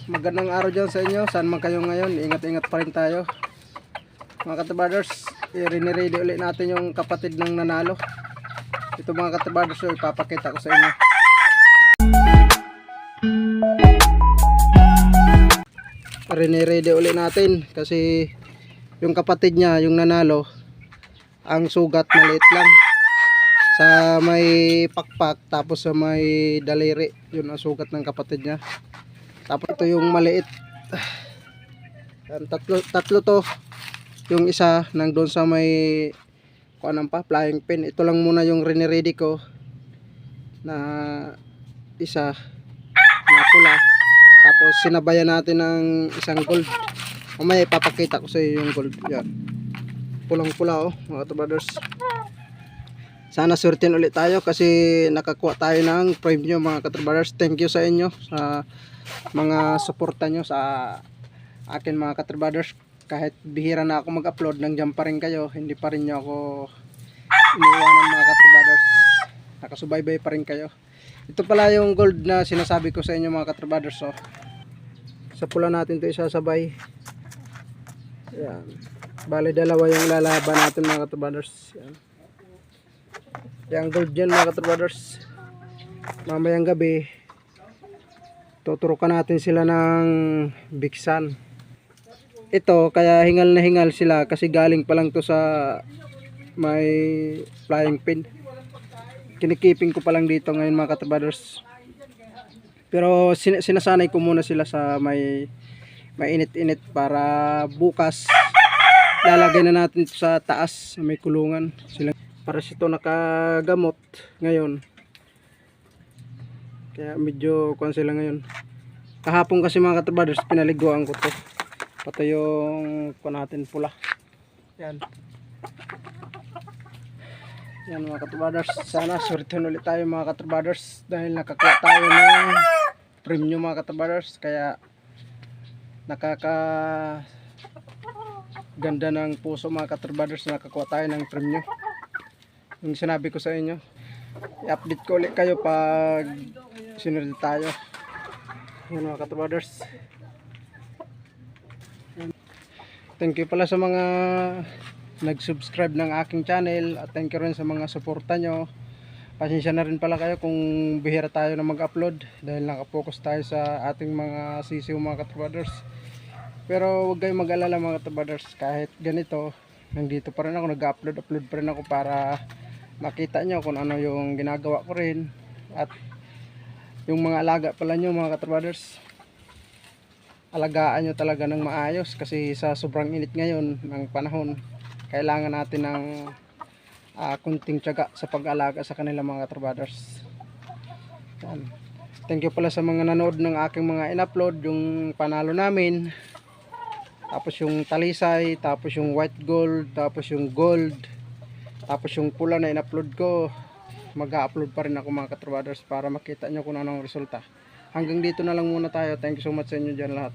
Magandang araw dyan sa inyo. Saan man kayo ngayon, ingat-ingat pa rin tayo. Mga katibaders, i-ready ulit natin yung kapatid ng nanalo. Ito mga katibaders, ipapakita ko sa inyo. Ready ulit natin kasi yung kapatid niya, yung nanalo, ang sugat maliit lang. Sa may pakpak, tapos sa may daliri, yun ang sugat ng kapatid niya. Tapos ito yung maliit. Tatlo to. Yung isa nandun sa may kuanang pa, flying pin. Ito lang muna yung ready ko na isa na pula. Tapos sinabayan natin ng isang gold. Mamaya ipapakita ko sa iyo yung gold. Yan. Pulang pula mga brothers. Sana surtin ulit tayo kasi nakakuha tayo ng premium mga katrobadders. Thank you sa inyo sa mga suporta nyo sa akin mga katrobadders. Kahit bihira na ako mag-upload, nandiyan pa rin kayo, hindi pa rin nyo ako iniwanan mga katrobadders. Nakasubaybay pa rin kayo. Ito pala yung gold na sinasabi ko sa inyo mga katrobadders. Sa pula natin ito isasabay. Yan. Bale dalawa yung lalaban natin mga katrobadders. Yan. Yung gold dyan mga katrobadders. Mamayang gabi tuturukan natin sila ng biksan. Ito kaya hingal na hingal sila kasi galing pa lang to sa may flying pin. Kinikiping ko pa lang dito ngayon mga katrobadders. Pero sinasanay ko muna sila sa may init-init para bukas lalagay na natin sa taas sa may kulungan. Sila para sito nakagamot ngayon. Kaya medyo kuan sila ngayon. Kahapon kasi mga katrobadders pinaliguan ko to. Pati yung kuan natin pula. Yan. Yan mga katrobadders. Sana surtin ulit tayo mga katrobadders dahil nakakuha tayo ng premium mga katrobadders. Kaya ganda ng puso mga katrobadders na nakakuha tayo ng premium. Yung sinabi ko sa inyo. I-update ko ulit kayo pag sinunod tayo. Yan mga katrobadders. Thank you pala sa mga nag-subscribe ng aking channel at thank you rin sa mga suporta nyo. Pasensya na rin pala kayo kung bihira tayo na mag-upload dahil nakapokus tayo sa ating mga sisiw mga katrobadders. Pero huwag kayong mag-alala mga katrobadders, kahit ganito nandito pa rin ako, nag-upload pa rin ako para makita nyo kung ano yung ginagawa ko rin. At yung mga alaga pala nyo mga katrobadders, alagaan nyo talaga ng maayos kasi sa sobrang init ngayon ng panahon, kailangan natin ng kunting tiyaga sa pag-alaga sa kanila mga katrobadders. Thank you pala sa mga nanood ng aking mga in-upload, yung panalo namin, tapos yung talisay, tapos yung white gold, tapos yung gold, tapos yung pula na in-upload ko. Mag-upload pa rin ako mga katrobadders para makita nyo kung anong resulta. Hanggang dito na lang muna tayo. Thank you so much sa inyo dyan lahat.